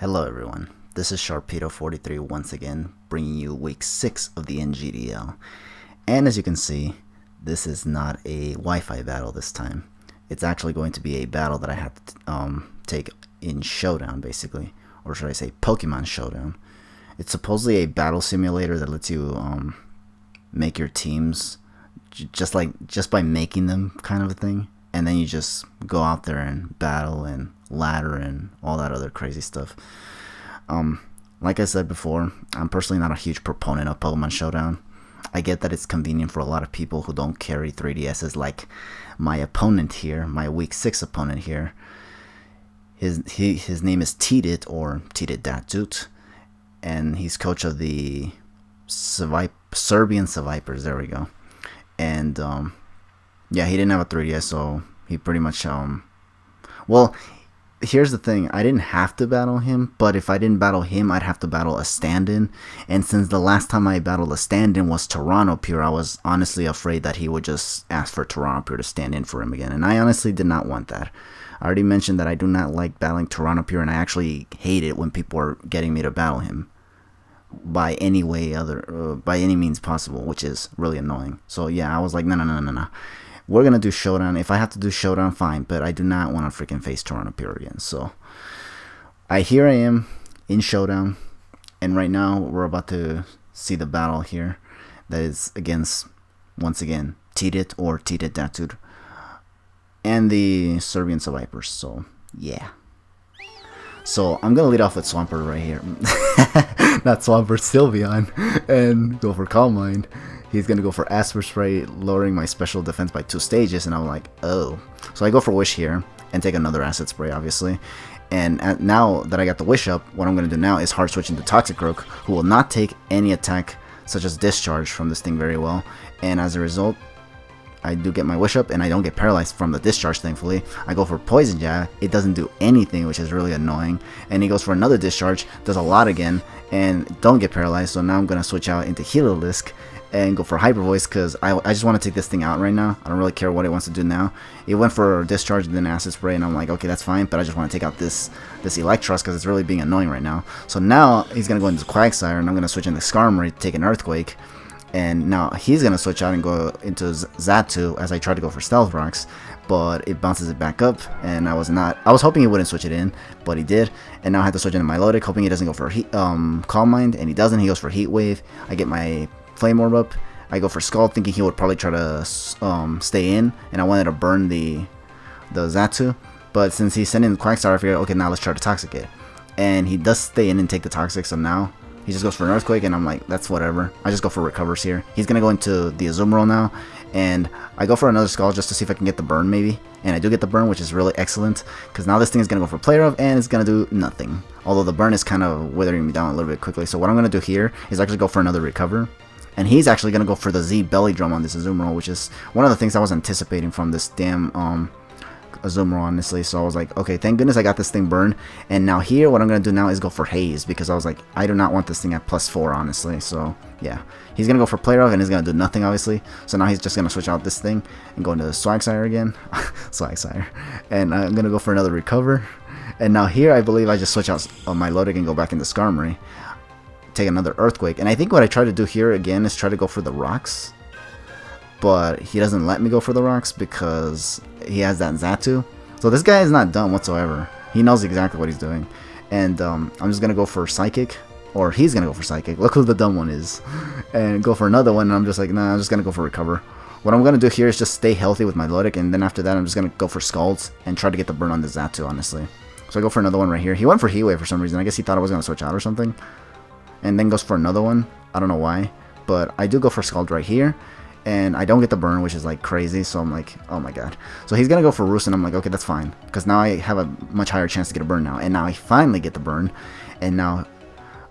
Hello everyone, this is Sharpedo43 once again, bringing you week 6 of the NGDL. And as you can see, this is not a Wi-Fi battle this time. It's actually going to be a battle that I have to take in Showdown, basically. Or should I say Pokémon Showdown. It's supposedly a battle simulator that lets you make your teams just by making them, kind of a thing. And then you just go out there and battle and ladder and all that other crazy stuff. Like I said before, I'm personally not a huge proponent of Pokémon Showdown. I get that it's convenient for a lot of people who don't carry 3DSs like my opponent here, my week 6 opponent here. His name is Tdit, or Tdit, and he's coach of the Serbian Sevipers. There we go. And yeah, he didn't have a 3DS, so he pretty much well, here's the thing, I didn't have to battle him, but if I didn't battle him, I'd have to battle a stand-in, and since the last time I battled a stand-in was Toronto Pure, I was honestly afraid that he would just ask for Toronto Pure to stand in for him again, and I honestly did not want that. I already mentioned that I do not like battling Toronto Pure, and I actually hate it when people are getting me to battle him by any means possible, which is really annoying. So yeah, I was like, no. We're gonna do Showdown. If I have to do Showdown, fine, but I do not want to freaking face Toronto Pure again. So here I am in Showdown, and right now we're about to see the battle here that is against, once again, Tdit, or Tdit, and the Serbian Sevipers. So yeah. So I'm gonna lead off with Swampert right here. Not Sylmar Sylveons, and go for Calm Mind. He's gonna go for Asper Spray, lowering my special defense by 2 stages, and I'm like, oh. So I go for Wish here, and take another Acid Spray, obviously. And now that I got the Wish up, what I'm gonna do now is hard switch into Toxic Rogue, who will not take any attack, such as Discharge, from this thing very well. And as a result, I do get my Wish up, and I don't get paralyzed from the Discharge, thankfully. I go for Poison Jab, it doesn't do anything, which is really annoying. And he goes for another Discharge, does a lot again, and don't get paralyzed. So now I'm gonna switch out into Heliolisk and go for Hyper Voice, because I just want to take this thing out right now. I don't really care what it wants to do now. It went for Discharge and then Acid Spray, and I'm like, okay, that's fine, but I just want to take out this Electros, because it's really being annoying right now. So now he's going to go into Quagsire, and I'm going to switch into Skarmory to take an Earthquake. And now he's going to switch out and go into Xatu as I try to go for Stealth Rocks, but it bounces it back up, and I was hoping he wouldn't switch it in, but he did. And now I have to switch into Milotic, hoping he doesn't go for Calm Mind, and he doesn't. He goes for Heat Wave. I get my Flame Orb up. I go for Scald, thinking he would probably try to stay in, and I wanted to burn the Xatu, but since he's sending the Quagsire, I figured, okay, now let's try to Toxic it. And he does stay in and take the Toxic, so now he just goes for an Earthquake, and I'm like, that's whatever. I just go for Recovers here. He's going to go into the Azumarill now, and I go for another Scald just to see if I can get the burn maybe. And I do get the burn, which is really excellent, because now this thing is going to go for Play Rough, and it's going to do nothing. Although the burn is kind of withering me down a little bit quickly. So what I'm going to do here is actually go for another Recover. And he's actually going to go for the Z Belly Drum on this Azumarill, which is one of the things I was anticipating from this damn Azumarill, honestly. So I was like, okay, thank goodness I got this thing burned. And now here, what I'm going to do now is go for Haze, because I was like, I do not want this thing at +4, honestly. So yeah, he's going to go for Play Rough, and he's going to do nothing, obviously. So now he's just going to switch out this thing and go into Swagsire again. Swagsire. And I'm going to go for another Recover. And now here, I believe I just switch out my Milotic and go back into Skarmory. Take another Earthquake, and I think what I try to do here again is try to go for the rocks, but he doesn't let me go for the rocks because he has that Xatu. So this guy is not dumb whatsoever. He knows exactly what he's doing. And I'm just gonna go for Psychic, or he's gonna go for Psychic. Look who the dumb one is, and go for another one. And I'm just like, nah, I'm just gonna go for Recover. What I'm gonna do here is just stay healthy with my Milotic, and then after that I'm just gonna go for Scalds and try to get the burn on the Xatu, honestly. So I go for another one right here. He went for Heat Wave for some reason. I guess he thought I was gonna switch out or something. And then goes for another one. I don't know why, but I do go for Scald right here, and I don't get the burn, which is like crazy. So I'm like, oh my god. So he's gonna go for Roost, and I'm like, okay, that's fine, because now I have a much higher chance to get a burn now. And now I finally get the burn, and now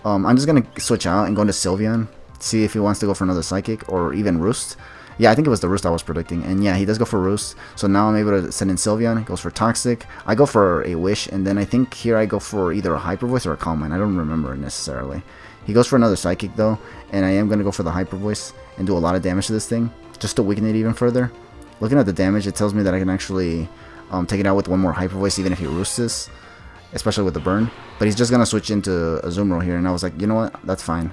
I'm just gonna switch out and go into Sylveon, see if he wants to go for another Psychic or even Roost. Yeah, I think it was the Roost I was predicting, and yeah, he does go for Roost. So now I'm able to send in Sylveon. Goes for Toxic. I go for a Wish, and then I think here I go for either a Hyper Voice or a Calm Mind. I don't remember necessarily. He goes for another Psychic though, and I am going to go for the Hyper Voice and do a lot of damage to this thing, just to weaken it even further. Looking at the damage, it tells me that I can actually take it out with one more Hyper Voice even if he roosts this. especially with the burn. But he's just gonna switch into Azumarill here, and I was like, you know what, that's fine.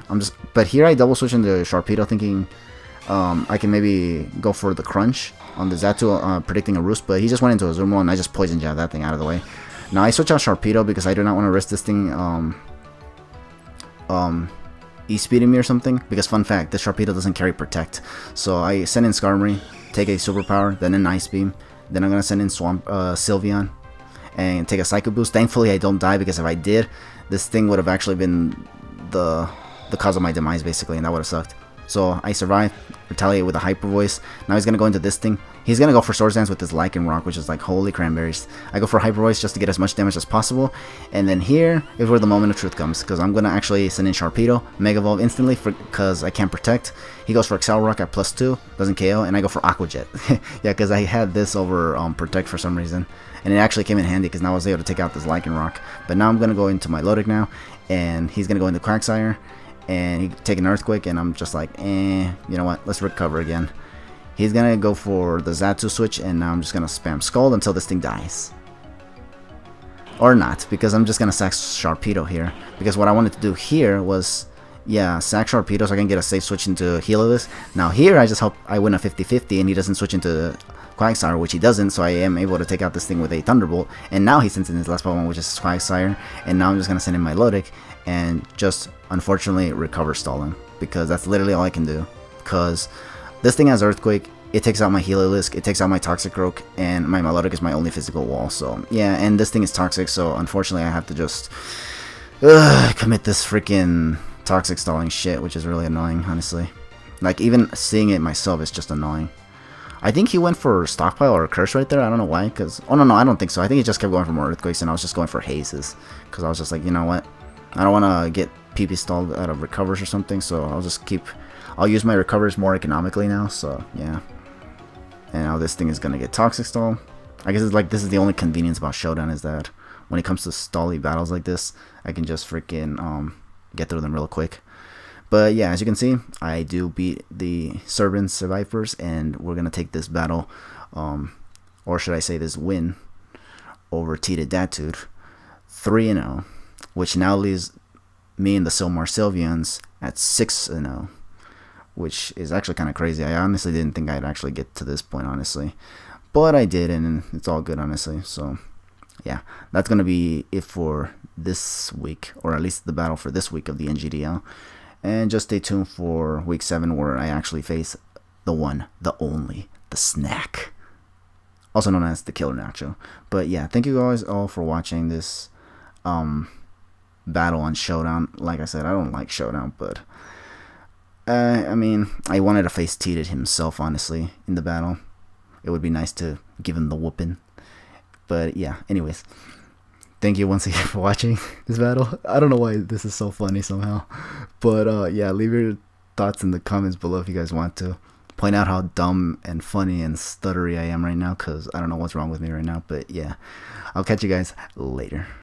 But here I double switch into Sharpedo, thinking I can maybe go for the crunch on the Xatu, predicting a Roost, but he just went into Azumarill, and I just poison jab that thing out of the way. Now I switch out Sharpedo because I do not want to risk this thing E-speeding me or something, because fun fact, this Sharpedo doesn't carry Protect. So I send in Skarmory, take a Superpower, then an Ice Beam, then I'm gonna send in Sylveon and take a Psycho Boost. Thankfully I don't die, because if I did, this thing would have actually been the cause of my demise basically, and that would have sucked. So I survive, retaliate with a Hyper Voice. Now he's gonna go into this thing. He's gonna go for Swords Dance with his Lycanroc, which is like holy cranberries. I go for Hyper Voice just to get as much damage as possible, and then here is where the moment of truth comes, because I'm gonna actually send in Sharpedo, Mega Evolve instantly because I can't protect. He goes for Excel Rock at +2, doesn't KO, and I go for Aqua Jet. Yeah, because I had this over protect for some reason, and it actually came in handy because now I was able to take out this Lycanroc. But now I'm gonna go into my Lodic now, and he's gonna go into Quagsire, and he take an Earthquake, and I'm just like, you know what, let's recover again. He's gonna go for the Xatu switch, and now I'm just gonna spam Scald until this thing dies. Or not, because I'm just gonna sack Sharpedo here. Because what I wanted to do here was, yeah, sack Sharpedo so I can get a safe switch into Heliolisk. Now here I just hope I win a 50-50 and he doesn't switch into Quagsire, which he doesn't, so I am able to take out this thing with a Thunderbolt. And now he sends in his last Pokemon, which is Quagsire, and now I'm just gonna send in my Lodic and just unfortunately recover Stalling, because that's literally all I can do. Because this thing has Earthquake, it takes out my Heliolisk, it takes out my Toxicroak, and my Melodic is my only physical wall. So yeah, and this thing is toxic, so unfortunately I have to just commit this freaking toxic stalling shit, which is really annoying, honestly. Like, even seeing it myself is just annoying. I think he went for Stockpile or Curse right there. I don't know why, because... Oh, no, I don't think so. I think he just kept going for more Earthquakes, and I was just going for Hazes. Because I was just like, you know what? I don't want to get PP stalled out of Recovers or something, so I'll just keep... I'll use my Recovers more economically now, so yeah. And now this thing is going to get Toxic Stall. I guess it's like, this is the only convenience about Showdown, is that when it comes to stally battles like this, I can just freaking get through them real quick. But yeah, as you can see, I do beat the Serbian Sevipers, and we're going to take this battle, or should I say this win, over Tdit 3-0, which now leaves me and the Sylmar Sylveons at 6-0, which is actually kind of crazy. I honestly didn't think I'd actually get to this point, honestly. But I did, and it's all good, honestly. So yeah, that's going to be it for this week, or at least the battle for this week of the NGDL. And just stay tuned for week 7, where I actually face the one, the only, the Snack, also known as the Killer Nacho. But yeah, thank you guys all for watching this battle on Showdown. Like I said, I don't like Showdown, but I mean, I wanted to face Tdit himself, honestly, in the battle. It would be nice to give him the whooping. But yeah, anyways, thank you once again for watching this battle. I don't know why this is so funny somehow. But yeah, leave your thoughts in the comments below if you guys want to. Point out how dumb and funny and stuttery I am right now, because I don't know what's wrong with me right now. But yeah, I'll catch you guys later.